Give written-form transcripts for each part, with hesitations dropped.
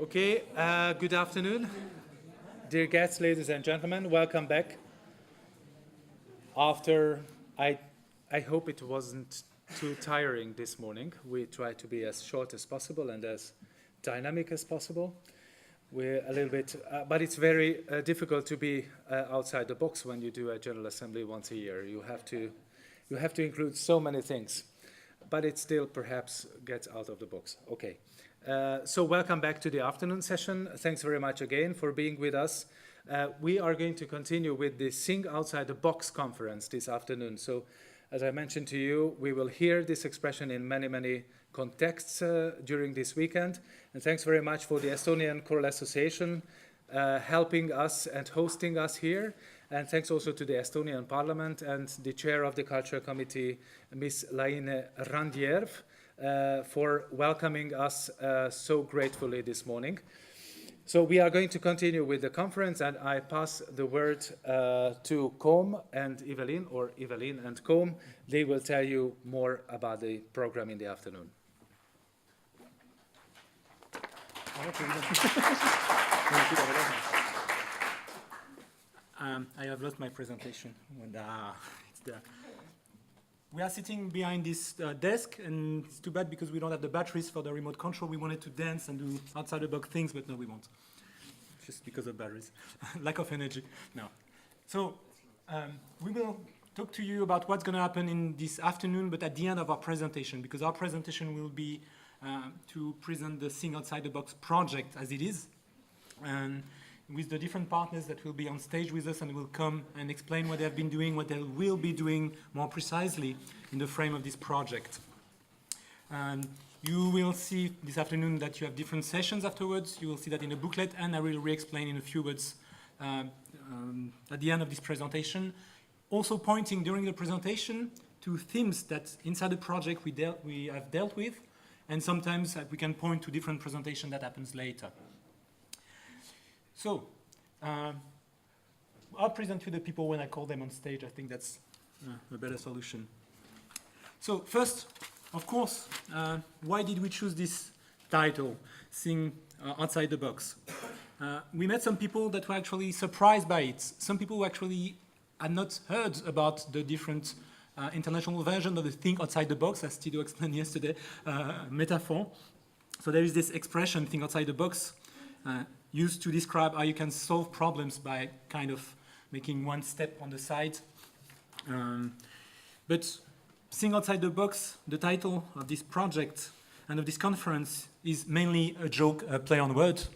Okay, good afternoon. Dear guests, ladies and gentlemen, welcome back. After, I hope it wasn't too tiring this morning. We tried to be as short as possible and as dynamic as possible. We're a little bit, but it's very difficult to be outside the box when you do a General Assembly once a year. You have to include so many things, but it still perhaps gets out of the box. Okay. So welcome back to the afternoon session. Thanks very much again for being with us. We are going to continue with the Sing Outside the Box conference this afternoon. So as I mentioned to you, we will hear this expression in many contexts during this weekend. And thanks very much for the Estonian Choral Association helping us and hosting us here. And thanks also to the Estonian Parliament and the chair of the Culture Committee, Ms. Laine Randjärv, for welcoming us so gratefully this morning. So we are going to continue with the conference, and I pass the word to Côme and Evelyn, or Evelyn and Côme. They will tell you more about the program in the afternoon. I have lost my presentation. It's there. We are sitting behind this desk, and it's too bad because we don't have the batteries for the remote control. We wanted to dance and do outside-the-box things, but no, we won't. Just because of batteries. Lack of energy. No. So we will talk to you about what's going to happen in this afternoon, but at the end of our presentation, because our presentation will be to present the Sing Outside the Box project as it is, and with the different partners that will be on stage with us and will come and explain what they have been doing, what they will be doing more precisely in the frame of this project. And you will see this afternoon that you have different sessions afterwards. You will see that in the booklet, and I will re-explain in a few words at the end of this presentation. Also pointing during the presentation to themes that inside the project we have dealt with, and sometimes we can point to different presentation that happens later. So, I'll present to the people when I call them on stage. I think that's a better solution. So first, of course, why did we choose this title, Sing Outside the Box? We met some people that were actually surprised by it. Some people who actually had not heard about the different international version of the Think Outside the Box, as Tido explained yesterday, metaphor. So there is this expression, Think Outside the Box, used to describe how you can solve problems by kind of making one step on the side. But Sing Outside the Box, the title of this project and of this conference, is mainly a joke, a play on words,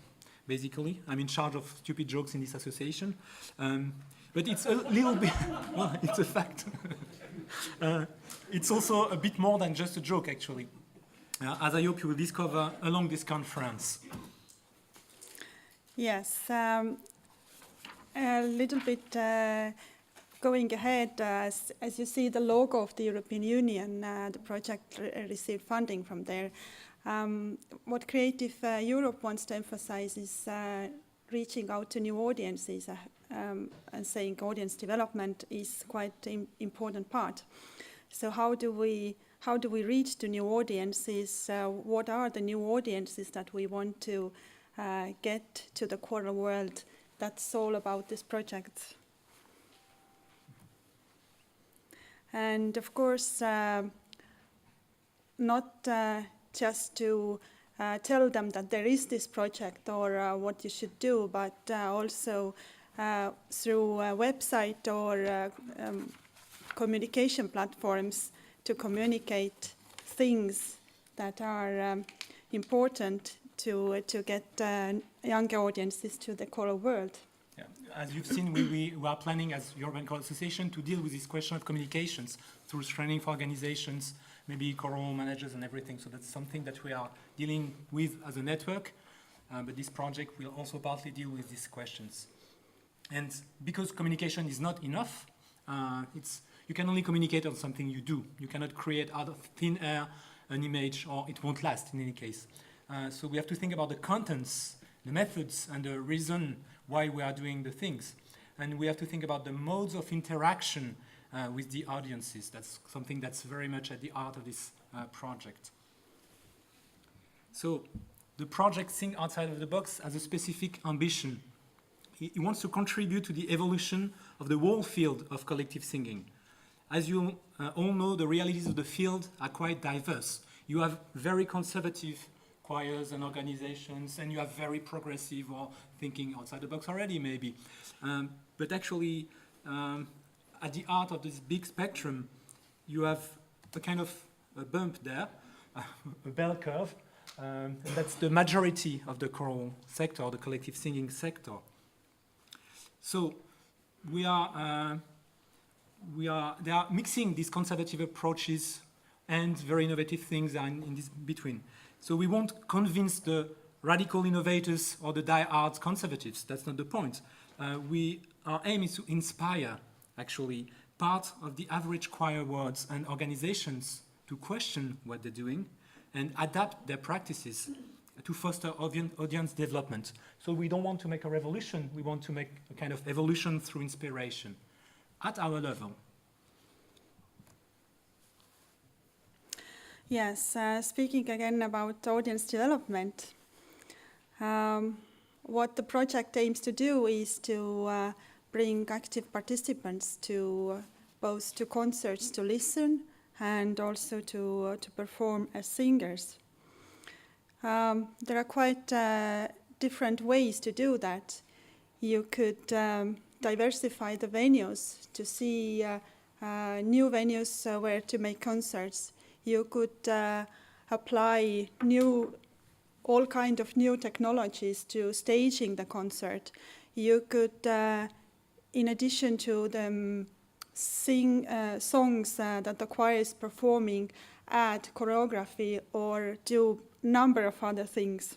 basically. I'm in charge of stupid jokes in this association. But it's a little bit, well, it's a fact. It's also a bit more than just a joke, actually, as I hope you will discover along this conference. Yes, a little bit going ahead, as you see the logo of the European Union, the project received funding from there. What Creative Europe wants to emphasize is reaching out to new audiences and saying audience development is quite an important part. So how do we reach to new audiences? What are the new audiences that we want to get to the choral world? That's all about this project. And of course, not just to tell them that there is this project or what you should do, but also through a website or communication platforms to communicate things that are important to get younger audiences to the choral world. Yeah. As you've seen, we are planning as European Choral Association to deal with this question of communications through training for organizations, maybe choral managers and everything. So that's something that we are dealing with as a network. But this project will also partly deal with these questions. And because communication is not enough, you can only communicate on something you do. You cannot create out of thin air an image, or it won't last in any case. So we have to think about the contents, the methods, and the reason why we are doing the things. And we have to think about the modes of interaction with the audiences. That's something that's very much at the heart of this project. So the project Sing Outside of the Box has a specific ambition. He wants to contribute to the evolution of the whole field of collective singing. As you all know, the realities of the field are quite diverse. You have very conservative choirs and organizations, and you have very progressive or thinking outside the box already, maybe. But actually, at the heart of this big spectrum, you have a kind of a bump there, a bell curve, and that's the majority of the choral sector, the collective singing sector. So they are mixing these conservative approaches and very innovative things are in this between. So we won't convince the radical innovators or the die-hard conservatives. That's not the point. Our aim is to inspire, actually, part of the average choir wards and organizations to question what they're doing and adapt their practices to foster audience development. So we don't want to make a revolution. We want to make a kind of evolution through inspiration at our level. Yes, speaking again about audience development, what the project aims to do is to bring active participants to both to concerts to listen and also to perform as singers. There are quite different ways to do that. You could diversify the venues to see new venues where to make concerts. You could apply all kind of new technologies to staging the concert. You could, in addition to the sing songs that the choir is performing, add choreography or do number of other things.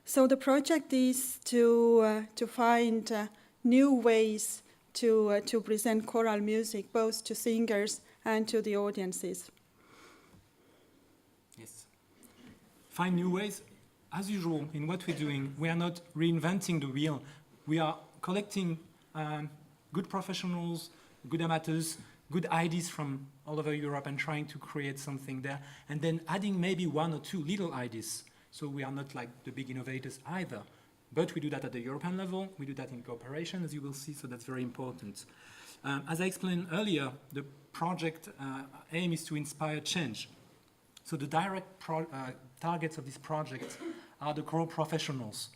So the project is to find new ways to present choral music, both to singers and to the audiences. Yes. Find new ways. As usual, in what we're doing, we are not reinventing the wheel. We are collecting good professionals, good amateurs, good ideas from all over Europe and trying to create something there, and then adding maybe one or two little ideas. So we are not like the big innovators either, but we do that at the European level, we do that in cooperation, as you will see, so that's very important. As I explained earlier, the project aim is to inspire change. So the direct targets of this project are the choral professionals,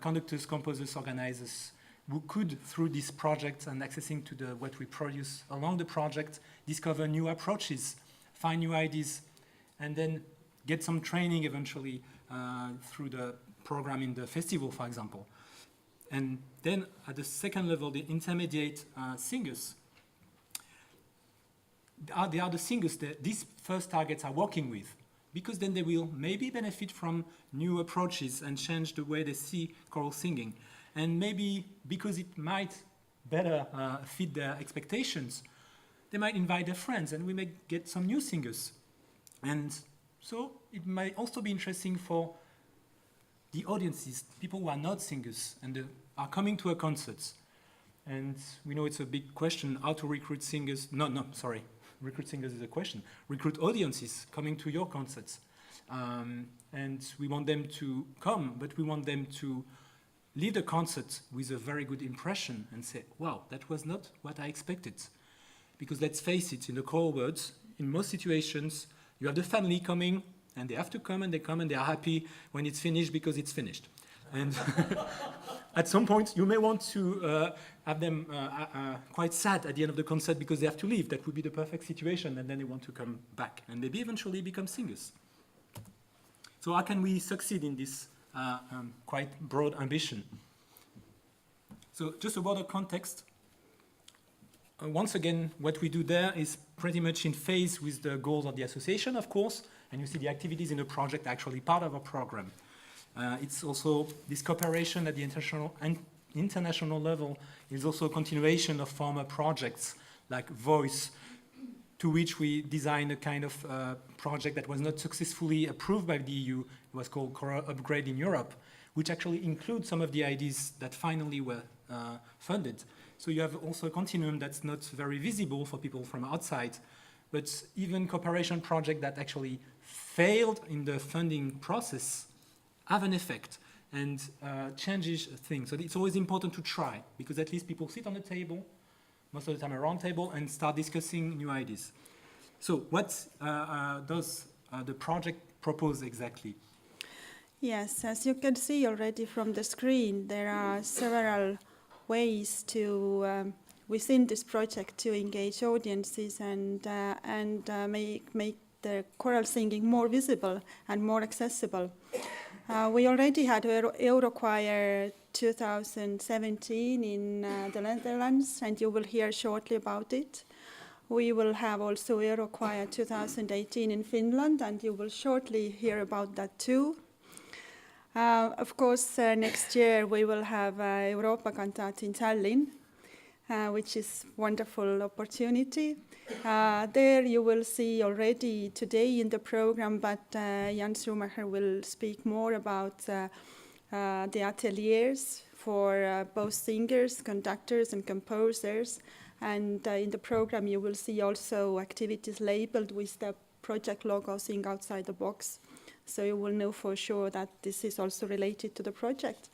conductors, composers, organizers, who could, through this project and accessing to what we produce along the project, discover new approaches, find new ideas, and then get some training eventually through the program in the festival, for example. And then at the second level, the intermediate singers, they are the singers that these first targets are working with, because then they will maybe benefit from new approaches and change the way they see choral singing. And maybe because it might better fit their expectations, they might invite their friends and we may get some new singers. And so it might also be interesting for the audiences, people who are not singers and are coming to a concert. And we know it's a big question, how to recruit singers. Recruit singers is a question. Recruit audiences coming to your concerts. And we want them to come, but we want them to leave the concert with a very good impression and say, wow, that was not what I expected. Because let's face it, in the choral words, in most situations, you have the family coming, and they have to come, and they are happy when it's finished because it's finished. And at some point, you may want to have them quite sad at the end of the concert because they have to leave. That would be the perfect situation, and then they want to come back, and maybe eventually become singers. So how can we succeed in this quite broad ambition? So just about the context, once again, what we do there is pretty much in phase with the goals of the association, of course, and you see the activities in the project actually part of our program. It's also this cooperation at the international level is also a continuation of former projects like Voice, to which we designed a kind of project that was not successfully approved by the EU. It was called Choral Upgrade in Europe, which actually includes some of the ideas that finally were funded. So you have also a continuum that's not very visible for people from outside, but even cooperation projects that actually failed in the funding process have an effect and changes things. So it's always important to try, because at least people sit on the table, most of the time around table, and start discussing new ideas. So what does the project propose exactly? Yes, as you can see already from the screen, there are several ways to within this project to engage audiences and make the choral singing more visible and more accessible. We already had EuroChoir 2017 in the Netherlands, and you will hear shortly about it. We will have also EuroChoir 2018 in Finland, and you will shortly hear about that too. Of course, next year we will have Europa Cantat in Tallinn, which is a wonderful opportunity. There you will see already today in the program, but Jan Schumacher will speak more about the ateliers for both singers, conductors, and composers. And in the program you will see also activities labeled with the project logo Sing Outside the Box. So you will know for sure that this is also related to the project.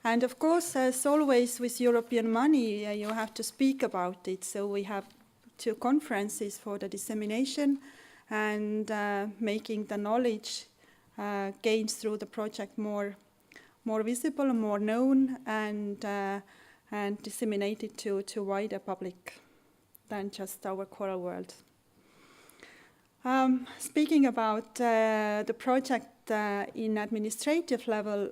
And of course, as always with European money, you have to speak about it. So we have 2 conferences for the dissemination and making the knowledge gained through the project more visible, more known, and disseminated to wider public than just our choral world. Speaking about the project in administrative level,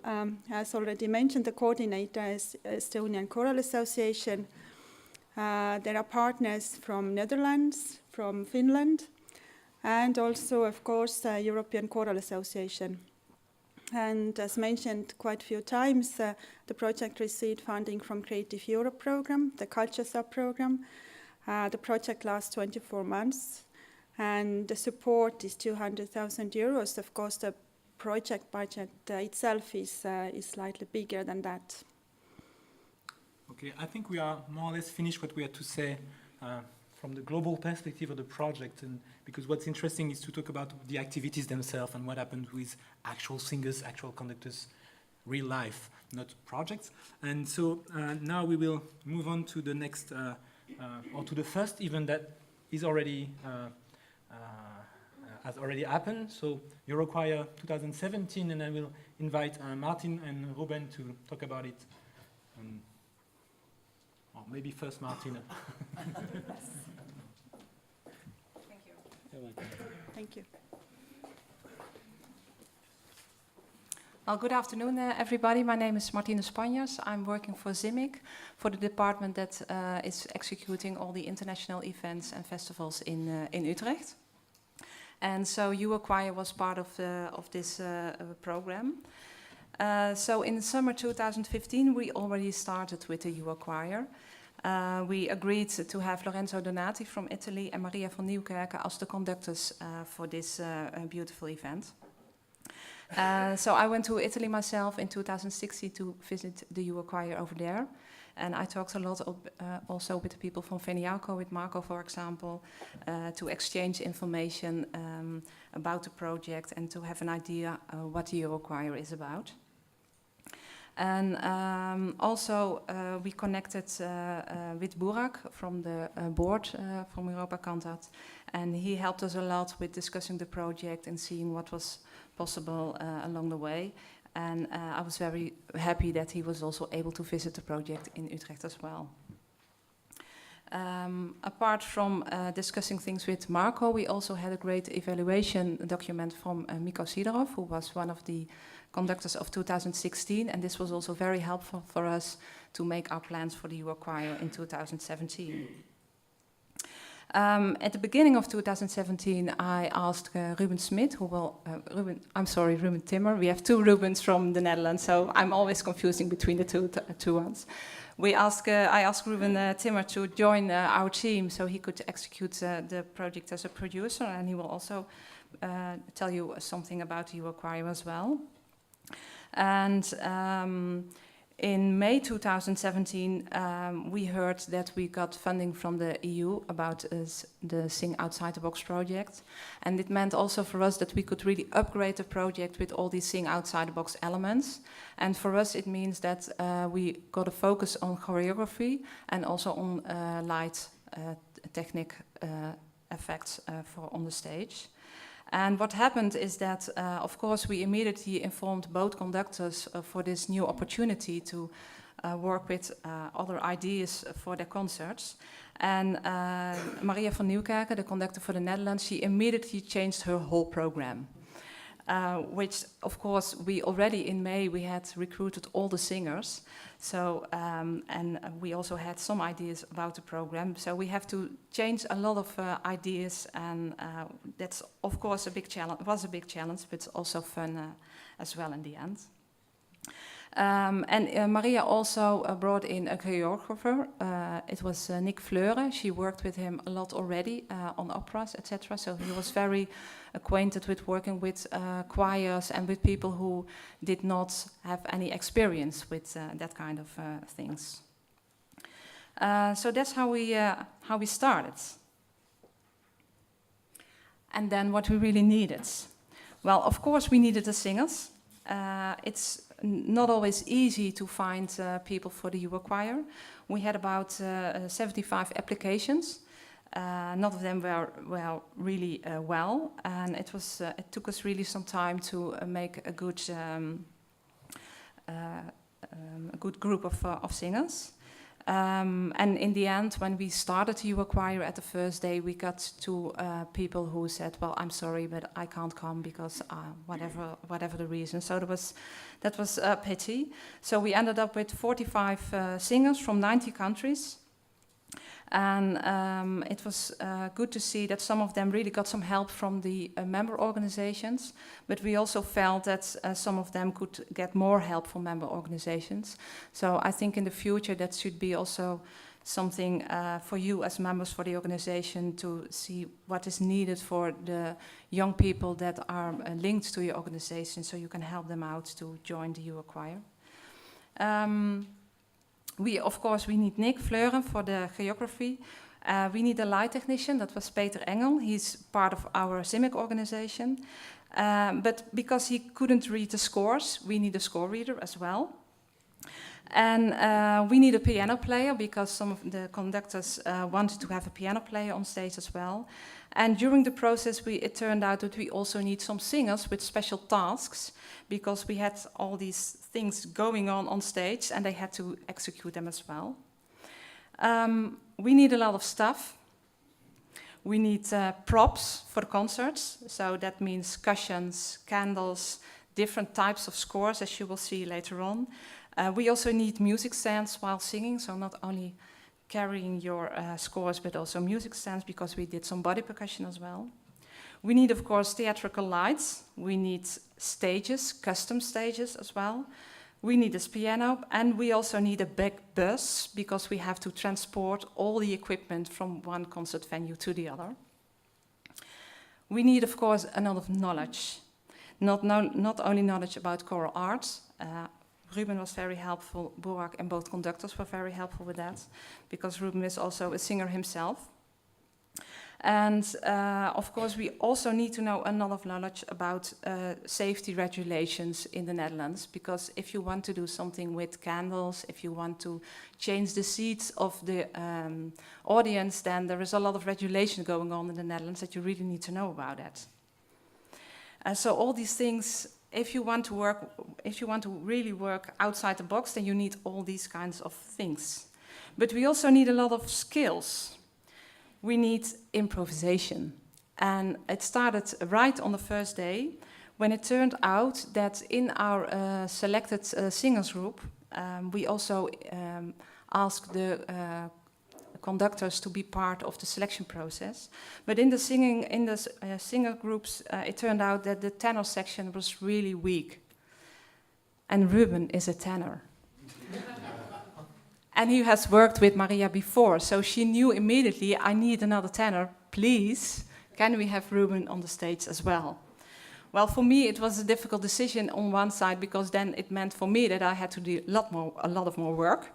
as already mentioned, the coordinator is Estonian Choral Association. There are partners from Netherlands, from Finland, and also, of course, European Choral Association. And as mentioned quite a few times, the project received funding from Creative Europe program, the culture sub-program. The project lasts 24 months. And the support is 200,000 euros. Of course, the project budget itself is slightly bigger than that. Okay, I think we are more or less finished what we had to say from the global perspective of the project, and because what's interesting is to talk about the activities themselves and what happened with actual singers, actual conductors, real life, not projects. And so now we will move on to the next, or to the first event that is already has already happened. So EuroChoir 2017, and I will invite Martine and Ruben to talk about it. Or maybe first Martine. Thank you. You're welcome. Thank you. Well, good afternoon, everybody. My name is Martine Spanjers. I'm working for ZIMIC, for the department that is executing all the international events and festivals in Utrecht. And so EuroChoir was part of this program. So in summer 2015, we already started with the EuroChoir. We agreed to have Lorenzo Donati from Italy and Maria van Nieuwkerke as the conductors for this beautiful event. So I went to Italy myself in 2016 to visit the EuroChoir over there. And I talked a lot also with the people from Veniaco, with Marco, for example, to exchange information about the project and to have an idea what the EuroChoir is about. And also we connected with Burak from the board from Europa Cantat, and he helped us a lot with discussing the project and seeing what was possible along the way. And I was very happy that he was also able to visit the project in Utrecht as well. Apart from discussing things with Marco, we also had a great evaluation document from Mikko Sidoroff, who was one of the conductors of 2016, and this was also very helpful for us to make our plans for the EuroChoir in 2017. At the beginning of 2017, I asked Ruben Smit, who will, Ruben Timmer. We have 2 Rubens from the Netherlands, so I'm always confusing between the two ones. I asked Ruben Timmer to join our team so he could execute the project as a producer, and he will also tell you something about the EuroChoir as well. And in May 2017, we heard that we got funding from the EU about the Sing Outside the Box project. And it meant also for us that we could really upgrade the project with all these Sing Outside the Box elements. And for us, it means that we got a focus on choreography and also on light technique effects for on the stage. And what happened is that, of course, we immediately informed both conductors for this new opportunity to work with other ideas for their concerts. And Maria van Nieuwkerken, the conductor for the Netherlands, she immediately changed her whole program. Which, of course, we already in May, we had recruited all the singers. So, and we also had some ideas about the program. So we have to change a lot of ideas, and that's, of course, a big challenge. It was a big challenge, but also fun as well in the end. And Maria also brought in a choreographer. It was Nick Fleuren. She worked with him a lot already on operas, etc. So he was very acquainted with working with choirs and with people who did not have any experience with that kind of things. So that's how we started. And then what we really needed. Well, of course, we needed the singers. It's not always easy to find people for the EuroChoir. We had about 75 applications. None of them were really well, and it took us really some time to make a good group of singers. And in the end, when we started EuroChoir at the first day, we got two people who said, "Well, I'm sorry, but I can't come because whatever the reason." So that was a pity. So we ended up with 45 singers from 90 countries. And it was good to see that some of them really got some help from the member organizations, but we also felt that some of them could get more help from member organizations. So I think in the future that should be also something for you as members for the organization to see what is needed for the young people that are linked to your organization, so you can help them out to join the EuroChoir. We need Nick Fleuren for the choreography. We need a light technician, that was Peter Engel. He's part of our CIMIC organization. But because he couldn't read the scores, we need a score reader as well. And we need a piano player because some of the conductors wanted to have a piano player on stage as well. And during the process, it turned out that we also need some singers with special tasks because we had all these things going on stage and they had to execute them as well. We need a lot of stuff. We need props for the concerts. So that means cushions, candles, different types of scores, as you will see later on. We also need music stands while singing, so not only carrying your scores, but also music stands, because we did some body percussion as well. We need, of course, theatrical lights. We need stages, custom stages as well. We need this piano, and we also need a big bus, because we have to transport all the equipment from one concert venue to the other. We need, of course, a lot of knowledge. Not only knowledge about choral arts. Ruben was very helpful, Burak and both conductors were very helpful with that, because Ruben is also a singer himself. And of course we also need to know a lot of knowledge about safety regulations in the Netherlands, because if you want to do something with candles, if you want to change the seats of the audience, then there is a lot of regulation going on in the Netherlands that you really need to know about that. So all these things, if you want to really work outside the box, then you need all these kinds of things. But we also need a lot of skills. We need improvisation. And it started right on the first day, when it turned out that in our selected singers group, we also asked the conductors to be part of the selection process. But in the singer groups, it turned out that the tenor section was really weak. And Ruben is a tenor. And he has worked with Maria before, so she knew immediately, I need another tenor, please. Can we have Ruben on the stage as well? Well, for me, it was a difficult decision on one side because then it meant for me that I had to do a lot of more work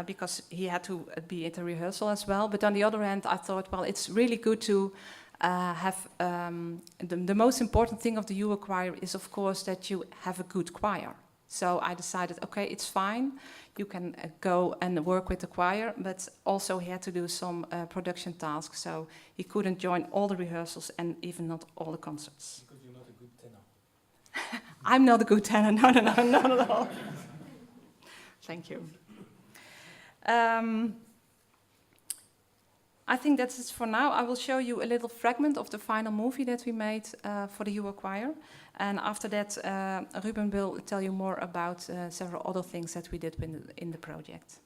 because he had to be at the rehearsal as well. But on the other hand, I thought, well, it's really good to have the most important thing of the EuroChoir is, of course, that you have a good choir. So I decided, okay, it's fine. You can go and work with the choir, but also he had to do some production tasks, so he couldn't join all the rehearsals and even not all the concerts. Because you're not a good tenor. I'm not a good tenor, no, not at all. Thank you. I think that's it for now. I will show you a little fragment of the final movie that we made for the EuroChoir. And after that, Ruben will tell you more about several other things that we did in the project.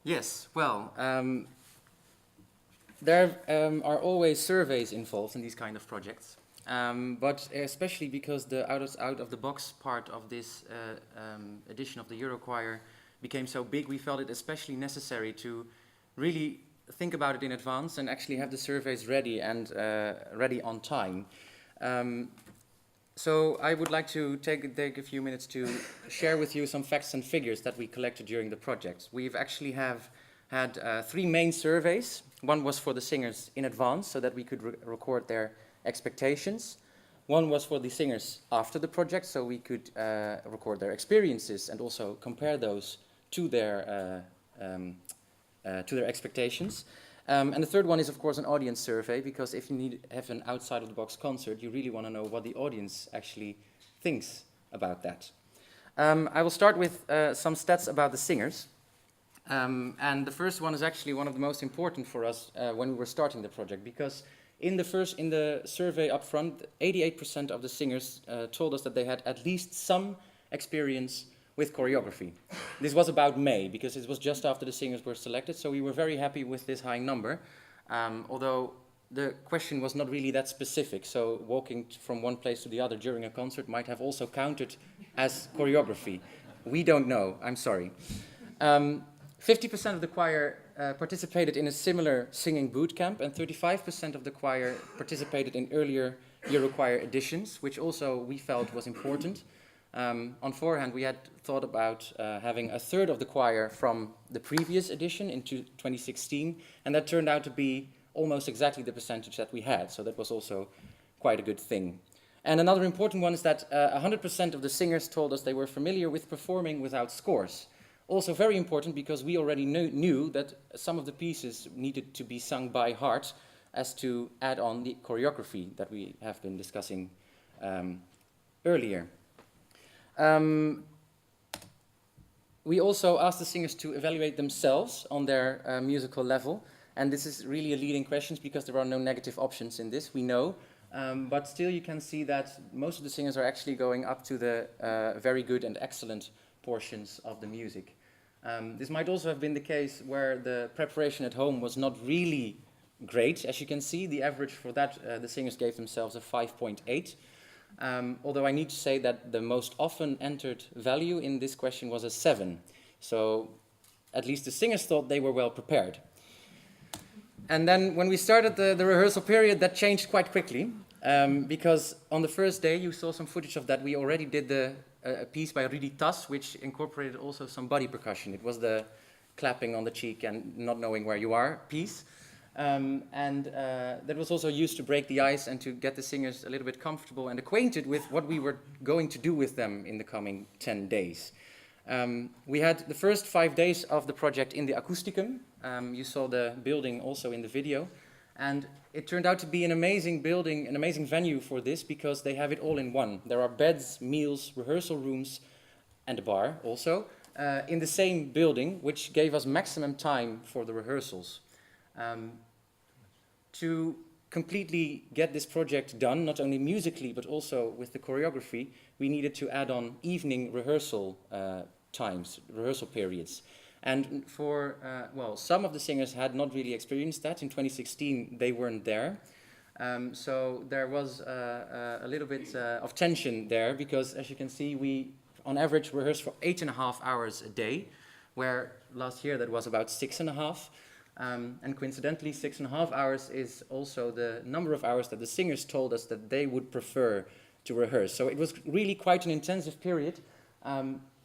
Yes, well, there are always surveys involved in these kind of projects, but especially because the out-of-the-box part of this edition of the EuroChoir became so big, we felt it especially necessary to really think about it in advance and actually have the surveys ready and ready on time. So I would like to take a few minutes to share with you some facts and figures that we collected during the project. We've actually had 3 main surveys. One was for the singers in advance so that we could record their expectations. One was for the singers after the project so we could record their experiences and also compare those to their expectations. And the third one is, of course, an audience survey, because if you have an outside-of-the-box concert, you really want to know what the audience actually thinks about that. I will start with some stats about the singers. And the first one is actually one of the most important for us when we were starting the project, because in the survey up front, 88% of the singers told us that they had at least some experience with choreography. This was about May, because it was just after the singers were selected, so we were very happy with this high number, although the question was not really that specific, so walking from one place to the other during a concert might have also counted as choreography. We don't know, I'm sorry. 50% of the choir participated in a similar singing boot camp, and 35% of the choir participated in earlier EuroChoir editions, which also we felt was important. On forehand, we had thought about having a third of the choir from the previous edition into 2016, and that turned out to be almost exactly the percentage that we had, so that was also quite a good thing. And another important one is that 100% of the singers told us they were familiar with performing without scores. Also very important because we already knew that some of the pieces needed to be sung by heart as to add on the choreography that we have been discussing earlier. We also asked the singers to evaluate themselves on their musical level, and this is really a leading question because there are no negative options in this, we know, but still you can see that most of the singers are actually going up to the very good and excellent portions of the music. This might also have been the case where the preparation at home was not really great. As you can see, the average for that, the singers gave themselves a 5.8. Although I need to say that the most often entered value in this question was a 7. So at least the singers thought they were well prepared. And then when we started the rehearsal period, that changed quite quickly. Because on the first day, you saw some footage of that. We already did a piece by Rudi Tas, which incorporated also some body percussion. It was the clapping on the cheek and not knowing where you are piece. That was also used to break the ice and to get the singers a little bit comfortable and acquainted with what we were going to do with them in the coming 10 days. We had the first 5 days of the project in the Acousticum. You saw the building also in the video. And it turned out to be an amazing building, an amazing venue for this, because they have it all in one. There are beds, meals, rehearsal rooms, and a bar also, in the same building, which gave us maximum time for the rehearsals. To completely get this project done, not only musically, but also with the choreography, we needed to add on evening rehearsal times, rehearsal periods. And for, well, some of the singers had not really experienced that. In 2016, they weren't there. So there was a little bit of tension there, because as you can see, we on average rehearsed for 8.5 hours a day, where last year that was about 6.5. And coincidentally, 6.5 hours is also the number of hours that the singers told us that they would prefer to rehearse. So it was really quite an intensive period,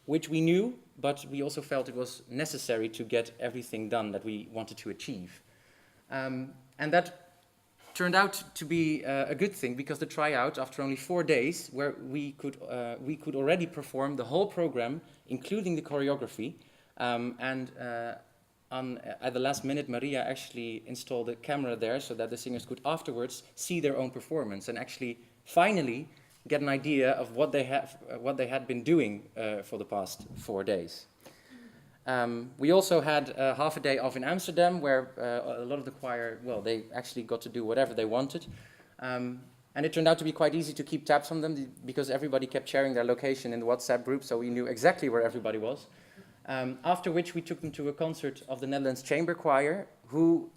which we knew, but we also felt it was necessary to get everything done that we wanted to achieve. And that turned out to be a good thing, because the tryout, after only 4 days, where we could already perform the whole program, including the choreography, at the last minute, Maria actually installed a camera there so that the singers could afterwards see their own performance and actually finally get an idea of what they had been doing for the past 4 days. We also had half a day off in Amsterdam, where a lot of the choir, well, they actually got to do whatever they wanted. And it turned out to be quite easy to keep tabs on them, because everybody kept sharing their location in the WhatsApp group, so we knew exactly where everybody was. After which we took them to a concert of the Netherlands Chamber Choir, who,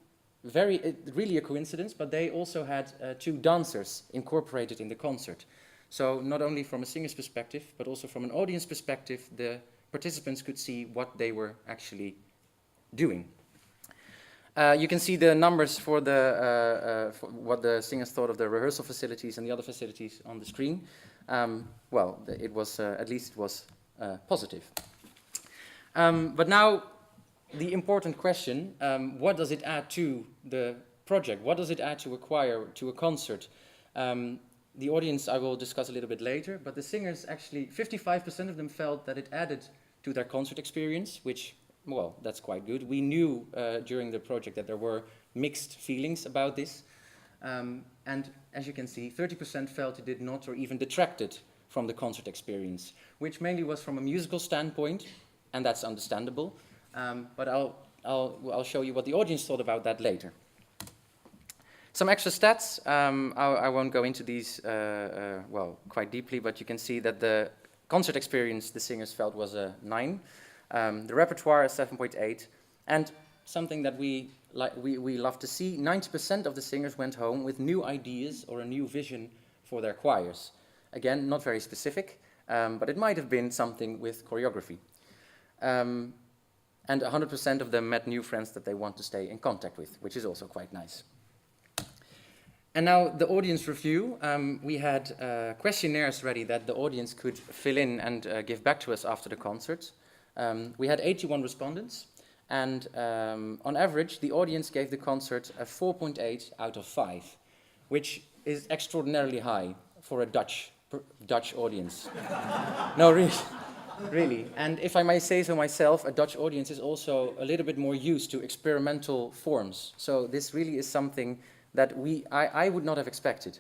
really a coincidence, but they also had 2 dancers incorporated in the concert. So not only from a singer's perspective, but also from an audience perspective, the participants could see what they were actually doing. You can see the numbers for for what the singers thought of the rehearsal facilities and the other facilities on the screen. Well, it was at least it was positive. But now, the important question, what does it add to the project? What does it add to a choir, to a concert? The audience I will discuss a little bit later, but the singers actually, 55% of them felt that it added to their concert experience, which, well, that's quite good. We knew during the project that there were mixed feelings about this. And as you can see, 30% felt it did not or even detracted from the concert experience, which mainly was from a musical standpoint, and that's understandable. But I'll show you what the audience thought about that later. Some extra stats. I won't go into these well, quite deeply, but you can see that the concert experience the singers felt was a 9. The repertoire is 7.8, and something that we love to see, 90% of the singers went home with new ideas or a new vision for their choirs. Again, not very specific, but it might have been something with choreography. And 100% of them met new friends that they want to stay in contact with, which is also quite nice. And now the audience review. We had questionnaires ready that the audience could fill in and give back to us after the concert. We had 81 respondents, and on average, the audience gave the concert a 4.8 out of 5, which is extraordinarily high for a Dutch audience. No, really. And if I may say so myself, a Dutch audience is also a little bit more used to experimental forms. So this really is something that I would not have expected.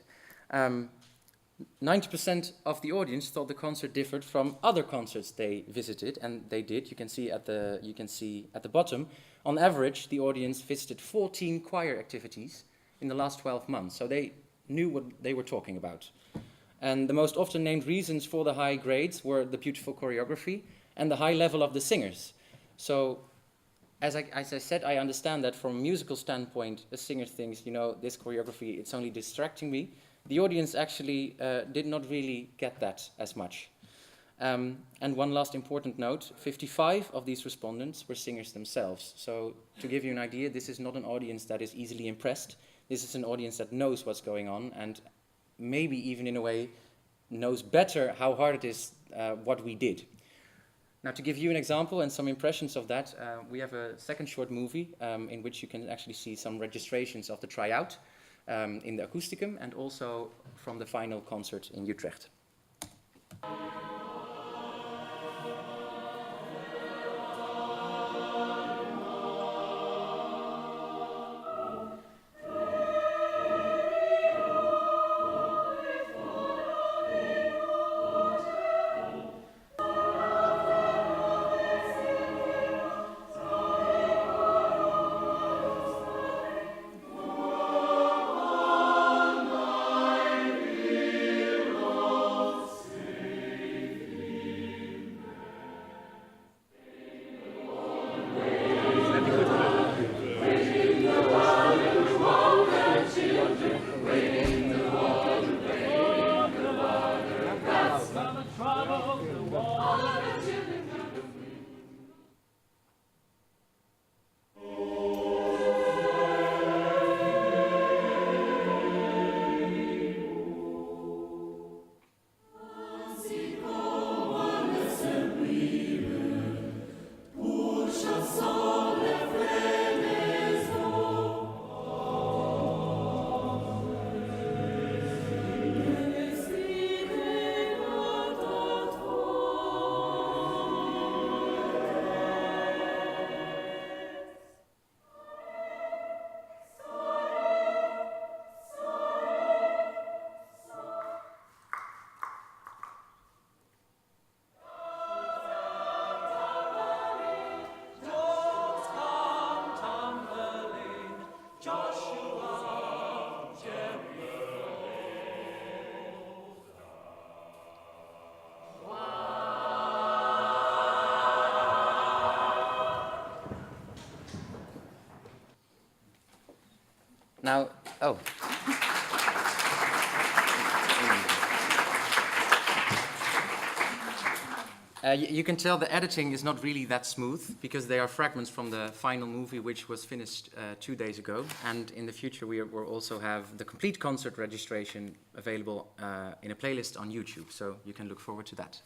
90% of the audience thought the concert differed from other concerts they visited, and they did. You can see at the bottom. On average, the audience visited 14 choir activities in the last 12 months, so they knew what they were talking about. And the most often named reasons for the high grades were the beautiful choreography and the high level of the singers. So, as I said, I understand that from a musical standpoint, a singer thinks, you know, this choreography, it's only distracting me. The audience actually did not really get that as much. And one last important note, 55 of these respondents were singers themselves. So to give you an idea, this is not an audience that is easily impressed. This is an audience that knows what's going on and maybe even in a way knows better how hard it is what we did. Now, to give you an example and some impressions of that, we have a second short movie in which you can actually see some registrations of the tryout in the Acousticum and also from the final concert in Utrecht. Now, oh. You can tell the editing is not really that smooth because they are fragments from the final movie which was finished 2 days ago, and in the future we will also have the complete concert registration available in a playlist on YouTube, so you can look forward to that.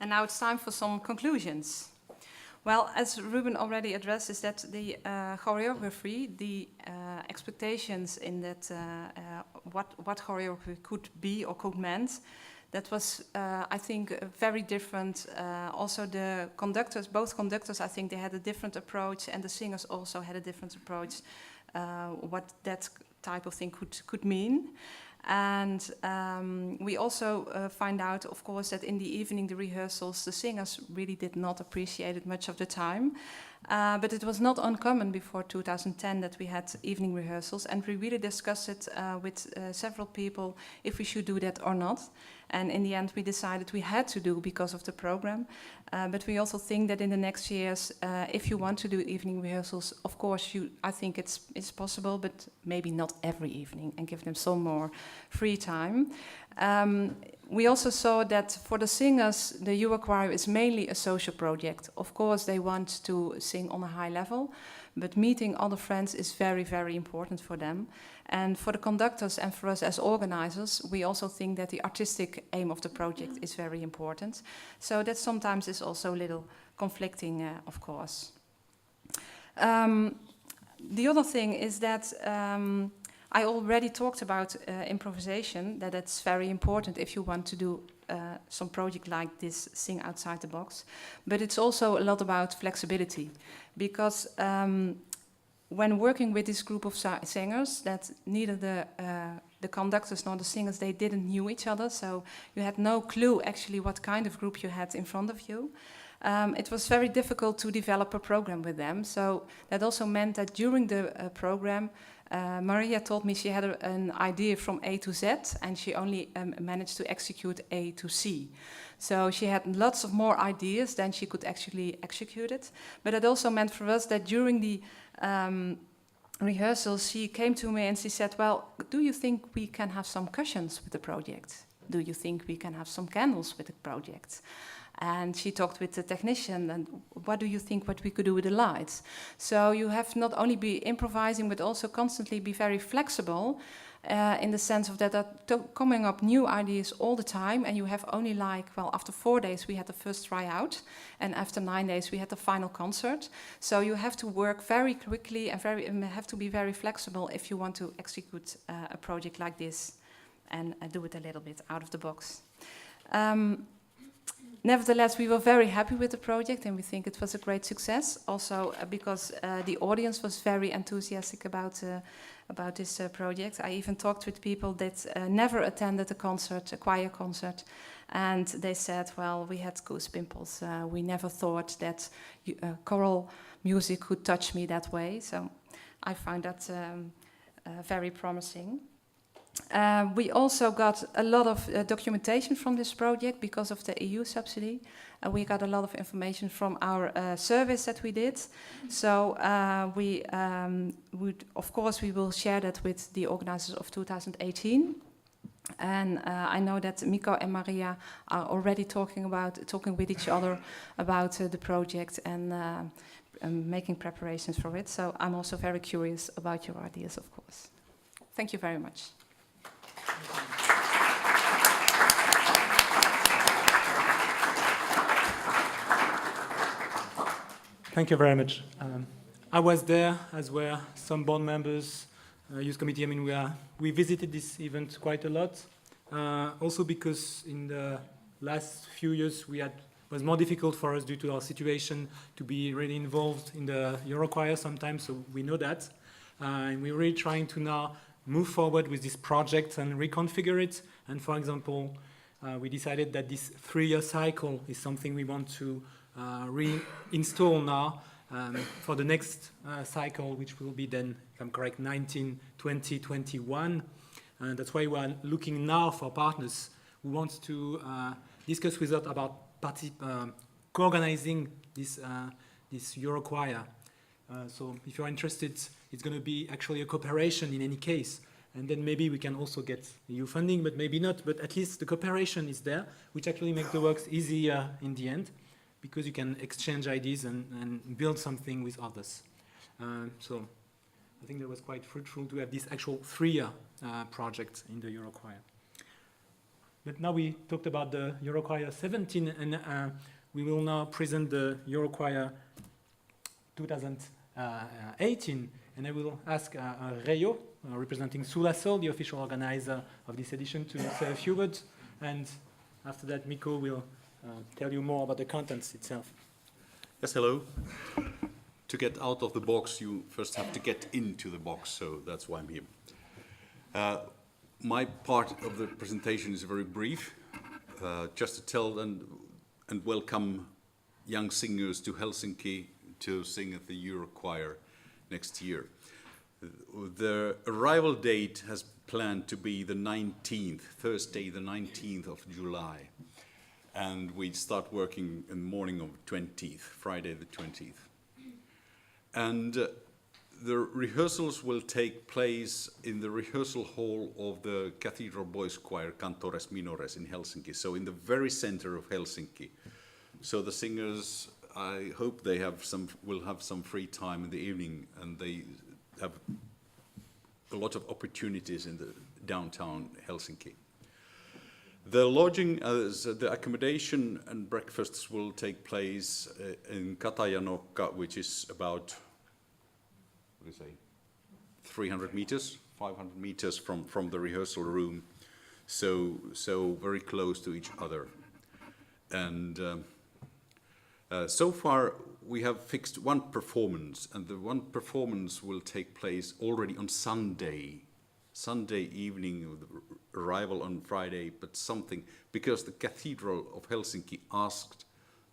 And now it's time for some conclusions. Well, as Ruben already addressed, is that the choreography, the expectations in that what choreography could be or could meant, that was, I think, very different. Also, the conductors, both conductors, I think they had a different approach, and the singers also had a different approach. What that type of thing could mean. And we also find out, of course, that in the evening, the rehearsals, the singers really did not appreciate it much of the time. But it was not uncommon before 2010 that we had evening rehearsals, and we really discussed it with several people if we should do that or not. And in the end, we decided we had to do because of the program. But we also think that in the next years, if you want to do evening rehearsals, of course, I think it's possible, but maybe not every evening, and give them some more free time. We also saw that for the singers, the EuroChoir is mainly a social project. Of course, they want to sing on a high level, but meeting other friends is very, very important for them. And for the conductors and for us as organizers, we also think that the artistic aim of the project is very important. So that sometimes is also a little conflicting, of course. The other thing is that I already talked about improvisation, that it's very important if you want to do some project like this, Sing Outside the Box. But it's also a lot about flexibility, because when working with this group of singers, that neither the conductors nor the singers, they didn't know each other, so you had no clue actually what kind of group you had in front of you. it was very difficult to develop a program with them. So that also meant that during the program, Maria told me she had an idea from A to Z, and she only managed to execute A to C. So she had lots of more ideas than she could actually execute it. But it also meant for us that during the rehearsals, she came to me and she said, well, do you think we can have some cushions with the project? Do you think we can have some candles with the project? And she talked with the technician, and what do you think what we could do with the lights? So you have not only be improvising, but also constantly be very flexible in the sense of that coming up new ideas all the time, and you have only after 4 days we had the first tryout, and after 9 days we had the final concert. So you have to work very quickly and have to be very flexible if you want to execute a project like this and do it a little bit out of the box. Nevertheless, we were very happy with the project, and we think it was a great success. Also, because the audience was very enthusiastic about this project. I even talked with people that never attended a choir concert, and they said, "Well, we had goosepimples. We never thought that choral music could touch me that way." So, I find that very promising. We also got a lot of documentation from this project because of the EU subsidy. We got a lot of information from our surveys that we did. So of course, we will share that with the organizers of 2018. And I know that Mikko and Maria are already talking with each other about the project and making preparations for it. So I'm also very curious about your ideas, of course. Thank you very much. Thank you very much. I was there, as were some board members, youth committee. I mean, we visited this event quite a lot. Also because in the last few years it was more difficult for us due to our situation to be really involved in the EuroChoir sometimes, so we know that. And we're really trying to now move forward with this project and reconfigure it. And for example, we decided that this 3-year cycle is something we want to reinstall now for the next cycle, which will be then, if I'm correct, 19, 20, 21. And that's why we're looking now for partners who want to discuss with us about co-organizing this EuroChoir. So if you're interested, it's going to be actually a cooperation in any case. And then maybe we can also get EU funding, but maybe not. But at least the cooperation is there, which actually makes the works easier in the end, because you can exchange ideas and build something with others. So I think that was quite fruitful to have this actual 3-year project in the EuroChoir. But now we talked about the EuroChoir 17, and we will now present the EuroChoir 2018. And I will ask Reijo, representing Sulasol, the official organizer of this edition, to say a few words. And after that, Mikko will tell you more about the contents itself. Yes, hello. To get out of the box, you first have to get into the box, so that's why I'm here. My part of the presentation is very brief, just to tell and welcome young singers to Helsinki to sing at the EuroChoir next year. The arrival date has planned to be the 19th, Thursday the 19th of July. And we start working in the morning of the 20th, Friday the 20th. And the rehearsals will take place in the rehearsal hall of the Cathedral Boys Choir, Cantores Minores in Helsinki, so in the very center of Helsinki. So the singers, I hope they will have some free time in the evening, and they have a lot of opportunities in the downtown Helsinki. The lodging, the accommodation and breakfasts will take place in Katajanokka, which is about, 300 meters, 500 meters from the rehearsal room, so very close to each other. And so far we have fixed one performance, and the one performance will take place already on Sunday evening, with arrival on Friday, but something, because the Cathedral of Helsinki asked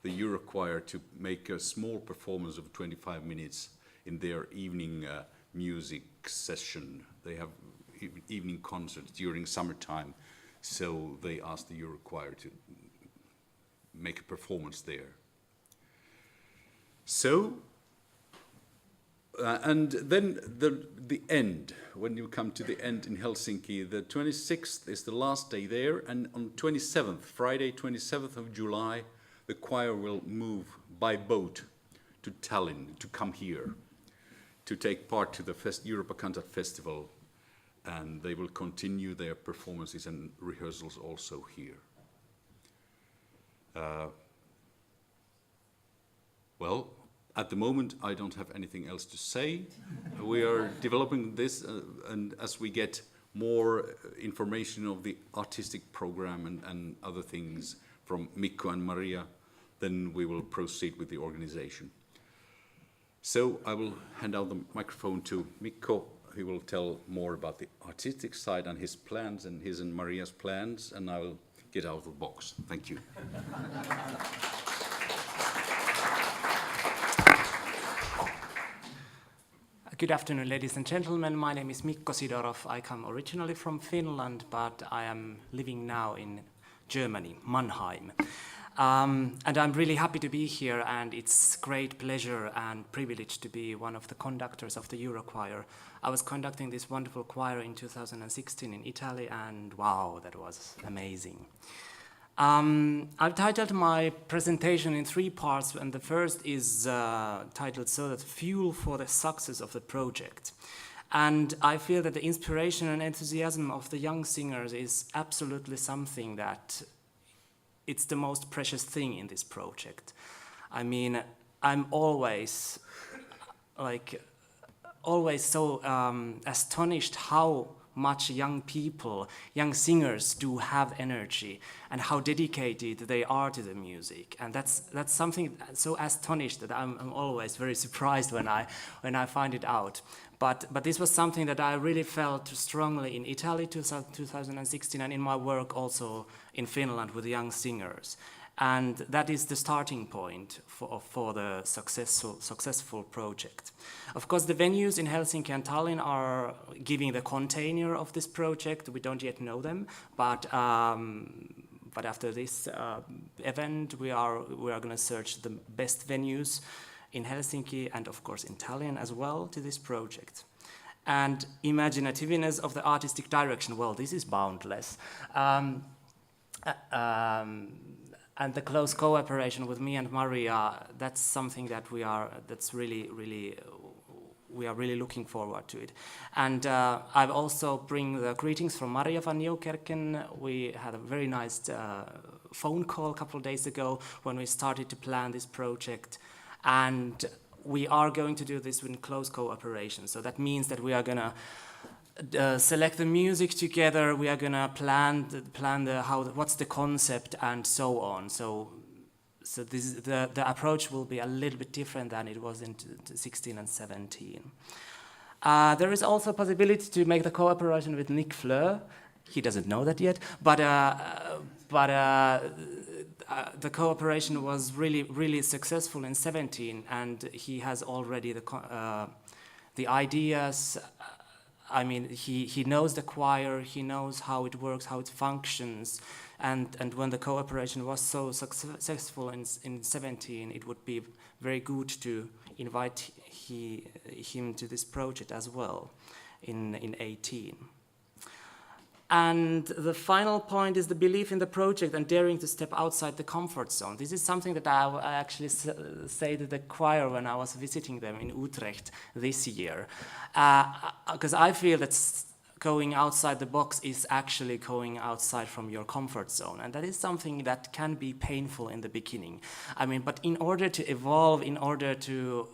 the EuroChoir to make a small performance of 25 minutes in their evening music session. They have evening concerts during summertime, so they asked the EuroChoir to make a performance there. So, and then the end, when you come to the end in Helsinki, the 26th is the last day there, and on 27th, Friday 27th of July, the choir will move by boat to Tallinn to come here to take part to the Europa Cantat Festival, and they will continue their performances and rehearsals also here. Well, at the moment, I don't have anything else to say. We are developing this, and as we get more information of the artistic program and other things from Mikko and Maria, then we will proceed with the organization. So I will hand out the microphone to Mikko. He will tell more about the artistic side and his plans and his and Maria's plans, and I will get out of the box. Thank you. Good afternoon, ladies and gentlemen. My name is Mikko Sidoroff. I come originally from Finland, but I am living now in Germany, Mannheim. And I'm really happy to be here, and it's great pleasure and privilege to be one of the conductors of the EuroChoir. I was conducting this wonderful choir in 2016 in Italy, and wow, that was amazing. I've titled my presentation in 3 parts, and the first is titled so that fuel for the success of the project. And I feel that the inspiration and enthusiasm of the young singers is absolutely something that it's the most precious thing in this project. I mean, I'm always so astonished how much young people, young singers do have energy and how dedicated they are to the music. And that's something so astonished that I'm always very surprised when I find it out. But this was something that I really felt strongly in Italy 2016 and in my work also in Finland with young singers. And that is the starting point for the successful project. Of course, the venues in Helsinki and Tallinn are giving the container of this project. We don't yet know them, but after this event, we are going to search the best venues in Helsinki and of course in Tallinn as well to this project. And imaginativeness of the artistic direction, well, this is boundless. And the close cooperation with me and Maria, that's something that we are really looking forward to it. And I've also bring the greetings from Maria van Nieuwkerken. We had a very nice phone call a couple of days ago when we started to plan this project. And we are going to do this in close cooperation. So that means that we are going to select the music together. We are going to plan what's the concept and so on. So this the approach will be a little bit different than it was in 16 and 17. There is also a possibility to make the cooperation with Nick Fleur. He doesn't know that yet, but the cooperation was really successful in 17, and he has already the ideas. I mean, he knows the choir, he knows how it works, how it functions, and when the cooperation was so successful in 17, it would be very good to invite him to this project as well in 18. And the final point is the belief in the project and daring to step outside the comfort zone. This is something that I actually say to the choir when I was visiting them in Utrecht this year. Because I feel that going outside the box is actually going outside from your comfort zone. And that is something that can be painful in the beginning. I mean, but in order to evolve, in order to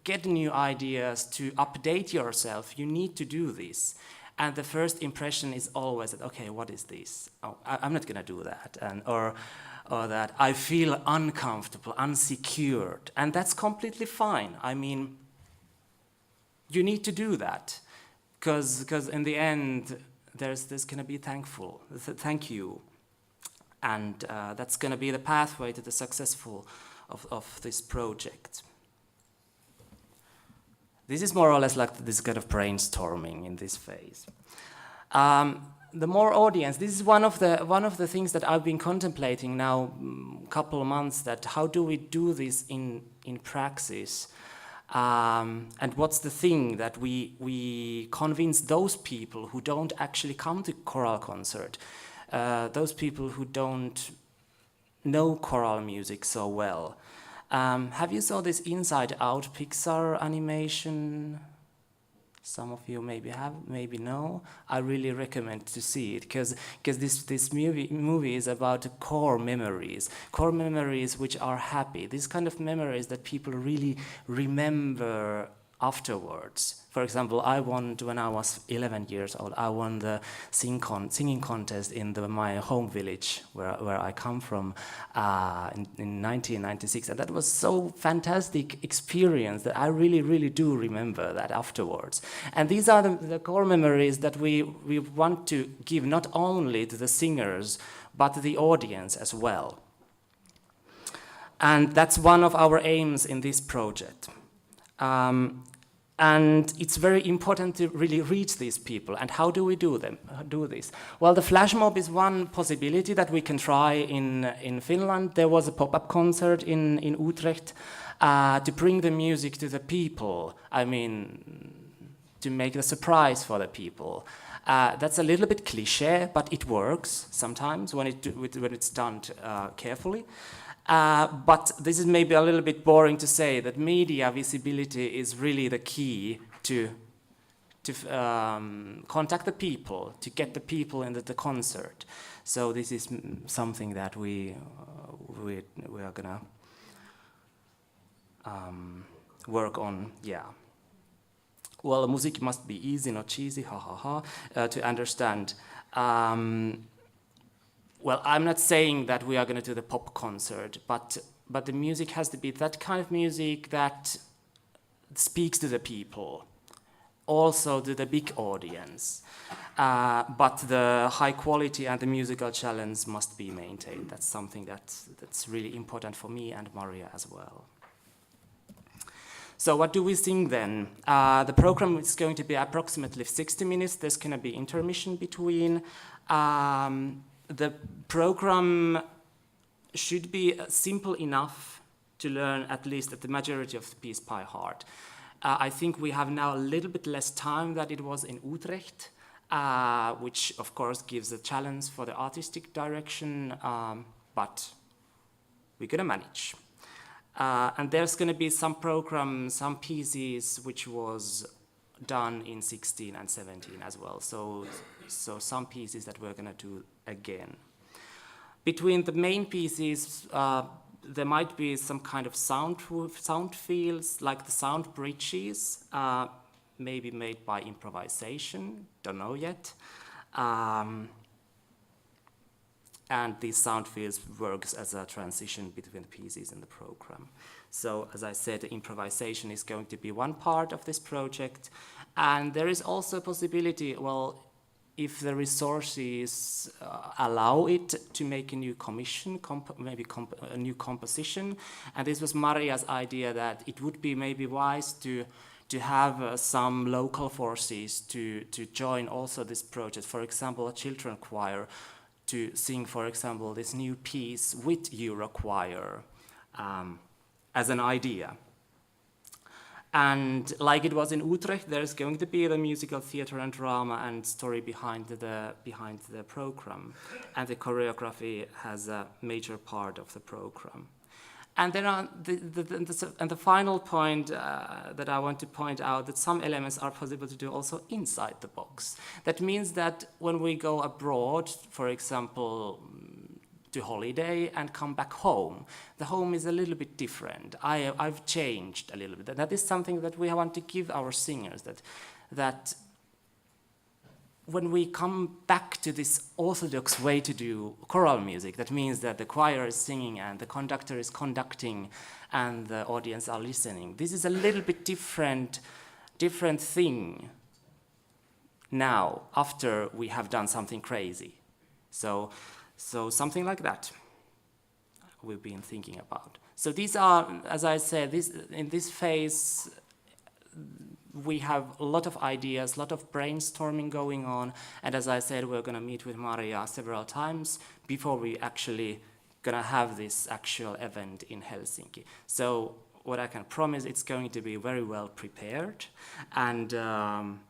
get new ideas, to update yourself, you need to do this. And the first impression is always that, okay, what is this? Oh, I'm not going to do that. Or that I feel uncomfortable, unsecured. And that's completely fine. I mean, you need to do that. Because in the end, there's going to be thank you. And that's going to be the pathway to the successful of this project. This is more or less like this kind of brainstorming in this phase. The more audience, this is one of the things that I've been contemplating now couple of months, that how do we do this in praxis? And what's the thing that we convince those people who don't actually come to choral concert, those people who don't know choral music so well. Have you saw this Inside Out Pixar animation? Some of you maybe have, maybe no. I really recommend to see it because this movie is about core memories which are happy. These kind of memories that people really remember afterwards. For example, I won when I was 11 years old. I won the singing contest in my home village where I come from in 1996, and that was so fantastic experience that I really do remember that afterwards. And these are the core memories that we want to give not only to the singers but to the audience as well. And that's one of our aims in this project. And it's very important to really reach these people. And how do we do this? Well, the flash mob is one possibility that we can try in Finland. There was a pop-up concert in Utrecht to bring the music to the people. I mean, to make the surprise for the people. That's a little bit cliché, but it works sometimes when it's done carefully. But this is maybe a little bit boring to say that media visibility is really the key to contact the people, to get the people into the concert. So this is something that we are gonna work on. Yeah. Well, music must be easy, not cheesy, to understand. Well, I'm not saying that we are going to do the pop concert, but the music has to be that kind of music that speaks to the people, also to the big audience. But the high quality and the musical challenge must be maintained. That's something that's really important for me and Maria as well. So what do we sing then? The program is going to be approximately 60 minutes. There's going to be intermission between. The program should be simple enough to learn at least at the majority of the piece by heart. I think we have now a little bit less time than it was in Utrecht, which of course gives a challenge for the artistic direction, but we're gonna manage. And there's gonna be some programs, some pieces which was done in 16 and 17 as well. So some pieces that we're gonna do again. Between the main pieces, there might be some kind of sound fields, like the sound bridges, maybe made by improvisation, don't know yet. And these sound fields works as a transition between the pieces in the program. So as I said, the improvisation is going to be one part of this project. And there is also a possibility, well, if the resources allow it, to make a new commission, a new composition. And this was Maria's idea, that it would be maybe wise to have some local forces to join also this project. For example, a children choir to sing, for example, this new piece with EuroChoir as an idea. And like it was in Utrecht, there's going to be the musical theater and drama and story behind the program. And the choreography has a major part of the program. And then the final point that I want to point out, that some elements are possible to do also inside the box. That means that when we go abroad, for example, to holiday and come back home, the home is a little bit different. I've changed a little bit. That is something that we want to give our singers, that when we come back to this orthodox way to do choral music, that means that the choir is singing and the conductor is conducting and the audience are listening. This is a little bit different thing now, after we have done something crazy. So So something like that we've been thinking about. So these are, as I said, in this phase, we have a lot of ideas, a lot of brainstorming going on, and as I said, we're going to meet with Maria several times before we actually going to have this actual event in Helsinki. So what I can promise, it's going to be very well prepared, and I'm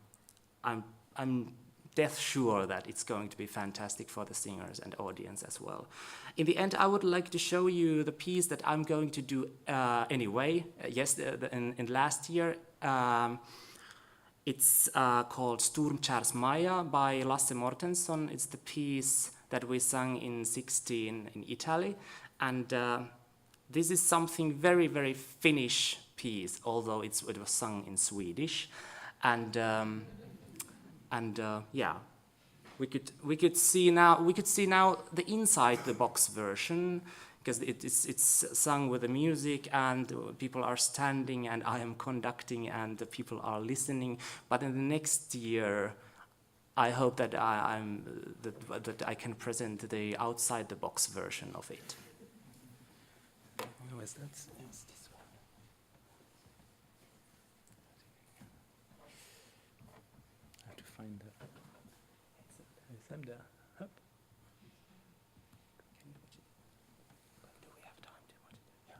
death sure that it's going to be fantastic for the singers and audience as well. In the end, I would like to show you the piece that I'm going to do anyway. In last year, it's called Sturmkärrs Maja by Lasse Mortensson. It's the piece that we sang in 2016 in Italy, and this is something very, very Finnish piece, although it was sung in Swedish, and yeah, we could see now the inside the box version, because it's sung with the music and people are standing and I am conducting and the people are listening. But in the next year, I hope that that I can present the outside the box version of it. Otherwise, that's this one. I have to find the. Is that there? Up. Do we have time to watch it? Yeah.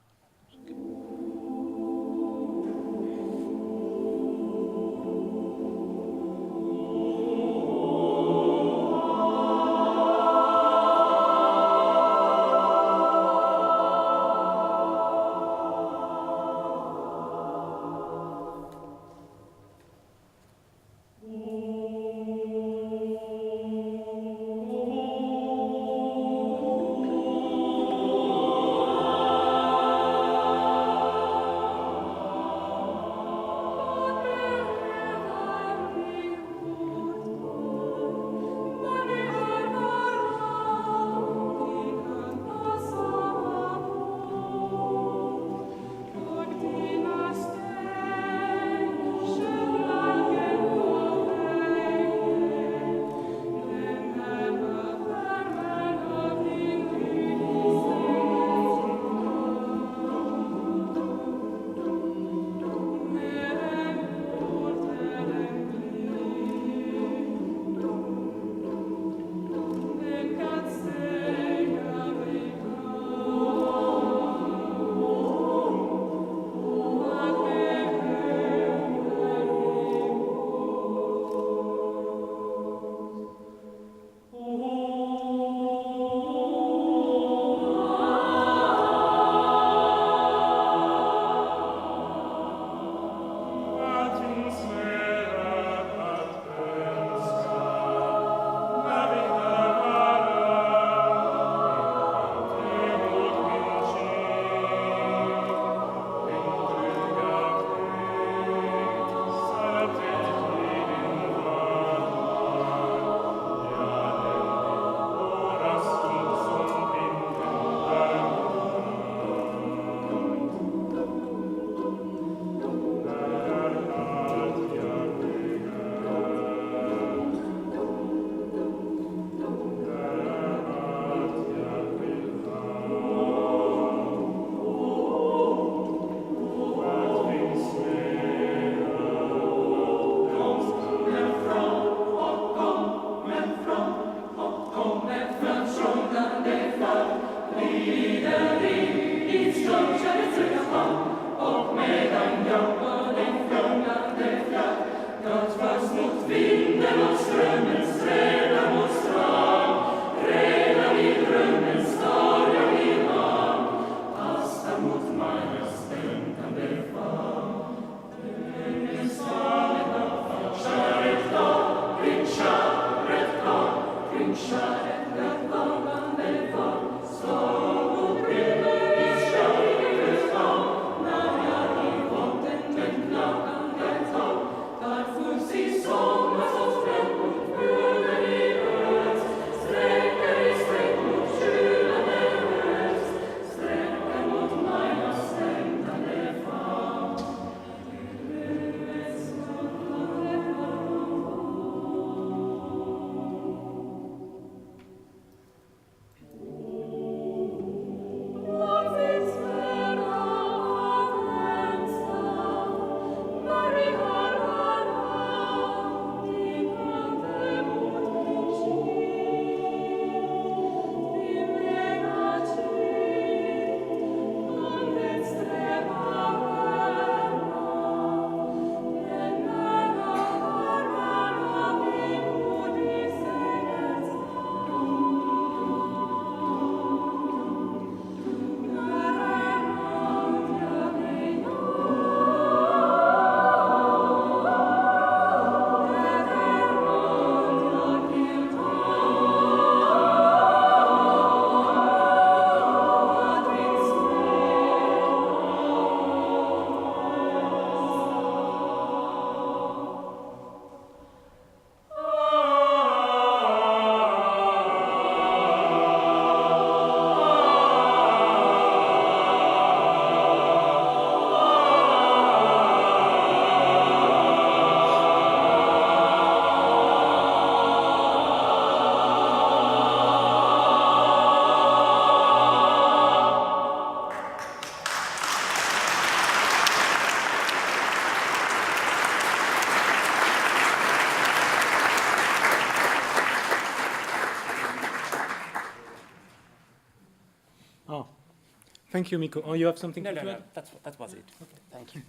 Thank you, Mikko. Oh, you have something to add? That was it. Okay. Thank you.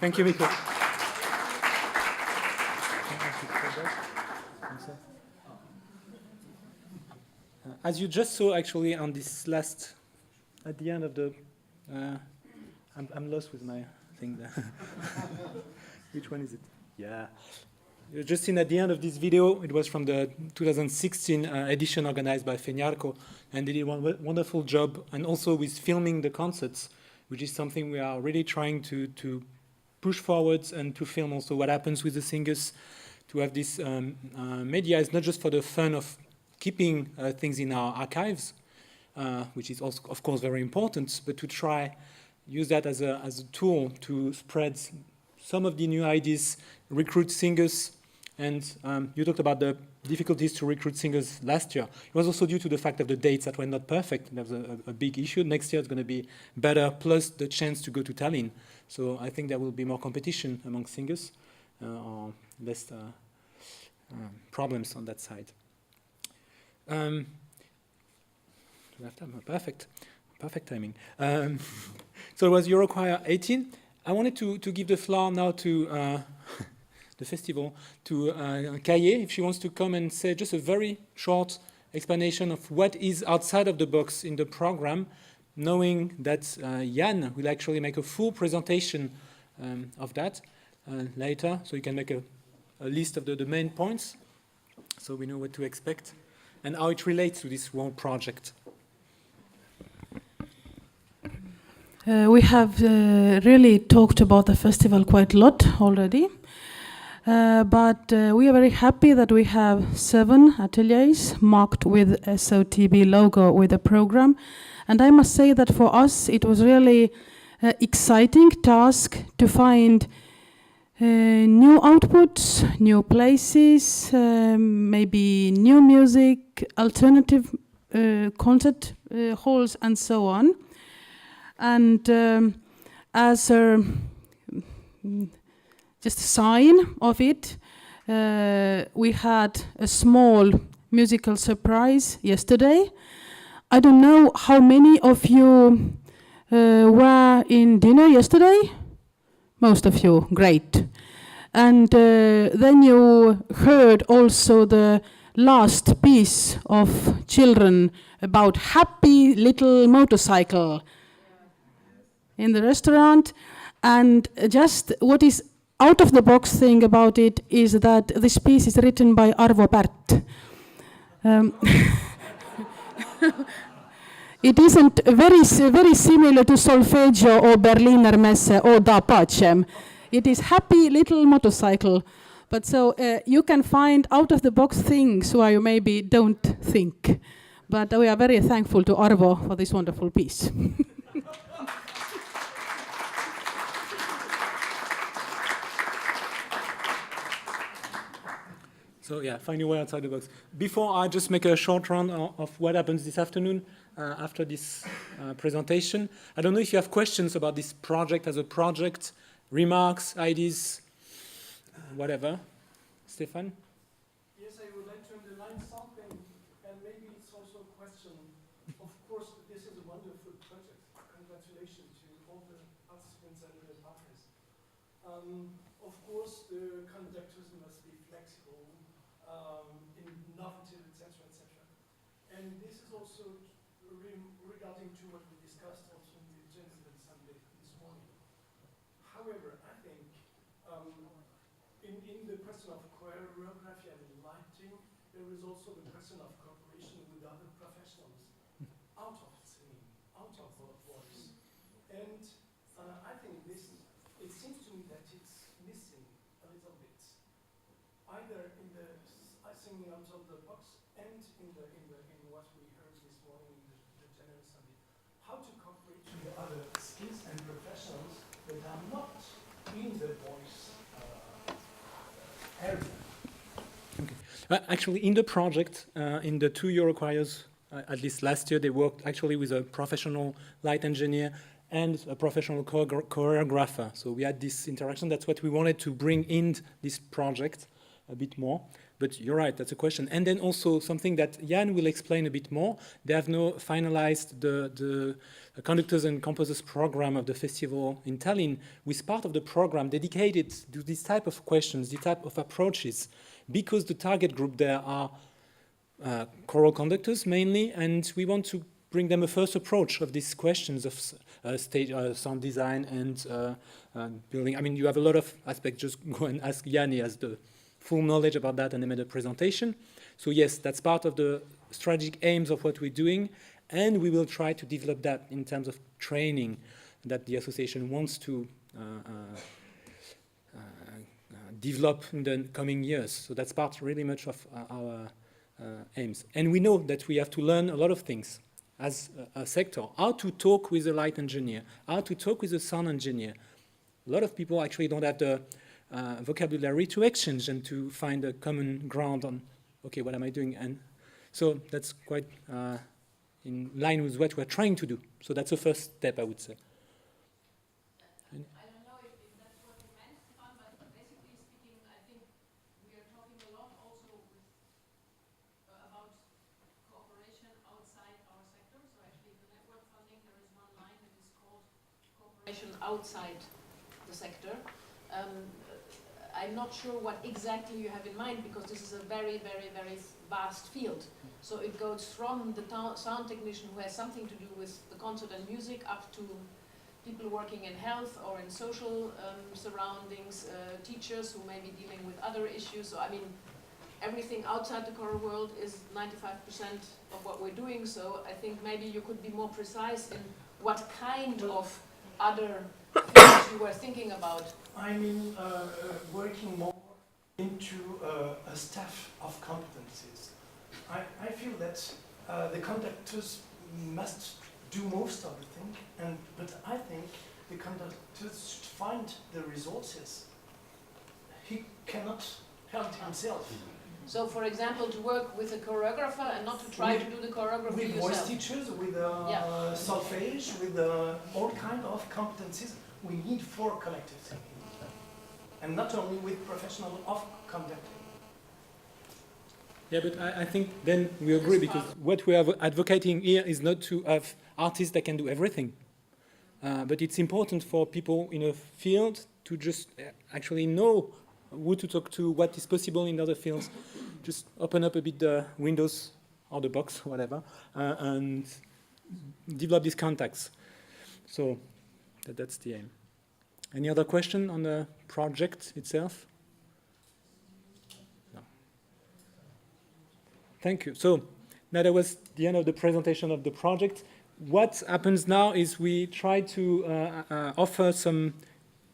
Thank you, Mikko. As you just saw, actually, on this last, at the end of the, I'm lost with my thing there. Which one is it? Yeah. You just seen at the end of this video, it was from the 2016 edition organized by Ferrand, and they did one wonderful job, and also with filming the concerts, which is something we are really trying to push forwards and to film also what happens with the singers, to have this media is not just for the fun of keeping things in our archives, which is also, of course, very important, but to try use that as a tool to spread some of the new ideas, recruit singers, and you talked about the difficulties to recruit singers last year. It was also due to the fact of the dates that were not perfect. That was a big issue. Next year it's going to be better, plus the chance to go to Tallinn. So I think there will be more competition among singers, or less problems on that side. Do I have time? Perfect timing. So it was EuroChoir 18. I wanted to give the floor now to the festival, to Kaie, if she wants to come and say just a very short explanation of what is outside of the box in the program, knowing that Jan will actually make a full presentation of that later, so you can make a list of the main points, so we know what to expect, and how it relates to this whole project. We have really talked about the festival quite a lot already, but we are very happy that we have 7 ateliers marked with SOTB logo with the program. And I must say that for us it was really exciting task to find new outputs, new places, maybe new music, alternative concert halls and so on. And as just a sign of it, we had a small musical surprise yesterday. I don't know how many of you were in dinner yesterday? Most of you, great. And then you heard also the last piece of children about happy little motorcycle in the restaurant. And just what is out of the box thing about it is that this piece is written by Arvo Pärt. It isn't very similar to solfeggio or Berliner Messe or Da Pacem. It is happy little motorcycle. But so you can find out of the box things where you maybe don't think. But we are very thankful to Arvo for this wonderful piece. So yeah, find your way outside the box. Before I just make a short run of what happens this afternoon after this presentation. I don't know if you have questions about this project as a project, remarks, ideas, whatever. Stefan? Yes, I would like to underline something, and maybe it's also a question. Of course, this is a wonderful project. Congratulations to all the participants and the partners. Of course, the conductors must be flexible, innovative, etc., etc. And this is also regarding to what we discussed also in the General Assembly this morning. However, I think in the question of choreography and lighting, there is also the question of cooperation with other professionals out of singing, out of voice. And I think this, it seems to me that it's missing a little bit, either in the singing out of the box and in what we heard this morning in the General Assembly. How to cooperate with the other skills and professionals that are not in the voice area. Okay. Actually, in the project, in the 2 EuroChoirs, at least last year, they worked actually with a professional light engineer and a professional choreographer. So we had this interaction. That's what we wanted to bring in this project a bit more. But you're right, that's a question. And then also something that Jan will explain a bit more. They have now finalized the conductors and composers program of the festival in Tallinn, with part of the program dedicated to this type of questions, this type of approaches, because the target group there are choral conductors mainly, and we want to bring them a first approach of these questions of stage sound design and building. I mean, you have a lot of aspects. Just go and ask Jan. He has the full knowledge about that, and they made a presentation. So yes, that's part of the strategic aims of what we're doing, and we will try to develop that in terms of training that the association wants to develop in the coming years. So that's part really much of our aims. And we know that we have to learn a lot of things as a sector, how to talk with a light engineer, how to talk with a sound engineer. A lot of people actually don't have the vocabulary to exchange and to find a common ground on, okay, what am I doing? And so that's quite in line with what we're trying to do. So that's the first step, I would say. I don't know if that's what you meant, Stefan, but basically speaking, I think we are talking a lot also with, about cooperation outside our sector. So actually the network funding, there is one line that is called cooperation outside the sector. I'm not sure what exactly you have in mind, because this is a very, very, very vast field. So it goes from the sound technician who has something to do with the concert and music up to people working in health or in social surroundings, teachers who may be dealing with other issues. So I mean, everything outside the choral world is 95% of what we're doing. So I think maybe you could be more precise in what kind of other things you were thinking about. I mean, working more into a staff of competencies. I feel that the conductors must do most of the thing, but I think the conductors should find the resources. He cannot help himself. So, for example, to work with a choreographer and not to try to do the choreography with yourself. voice teachers, with solfege, with all kind of competencies we need for collective singing. And not only with professionals of conducting. Yeah, but I think then we agree, because what we are advocating here is not to have artists that can do everything. But it's important for people in a field to just actually know who to talk to, what is possible in other fields. Just open up a bit the windows or the box, whatever, and develop these contacts. So that's the aim. Any other question on the project itself? No. Thank you. So now that was the end of the presentation of the project. What happens now is we try to offer some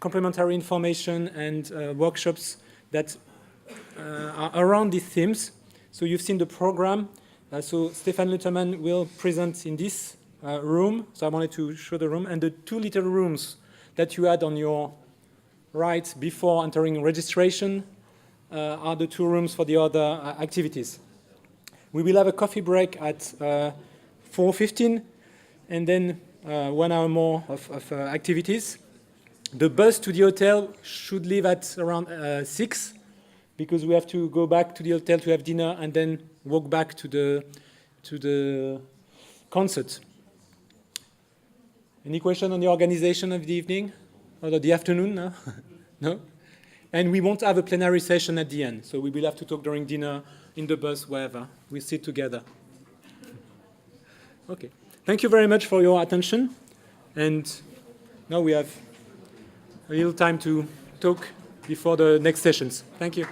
complementary information and workshops that are around these themes. So you've seen the program. So Stefan Lutterman will present in this room. So I wanted to show the room. And the two little rooms that you had on your right before entering registration are the two rooms for the other activities. We will have a coffee break at 4:15, and then 1 hour more of activities. The bus to the hotel should leave at around 6, because we have to go back to the hotel to have dinner and then walk back to the concert. Any question on the organization of the evening or the afternoon now? No? And we won't have a plenary session at the end, so we will have to talk during dinner, in the bus, wherever. We sit together. Okay. Thank you very much for your attention. And now we have a little time to talk before the next sessions. Thank you.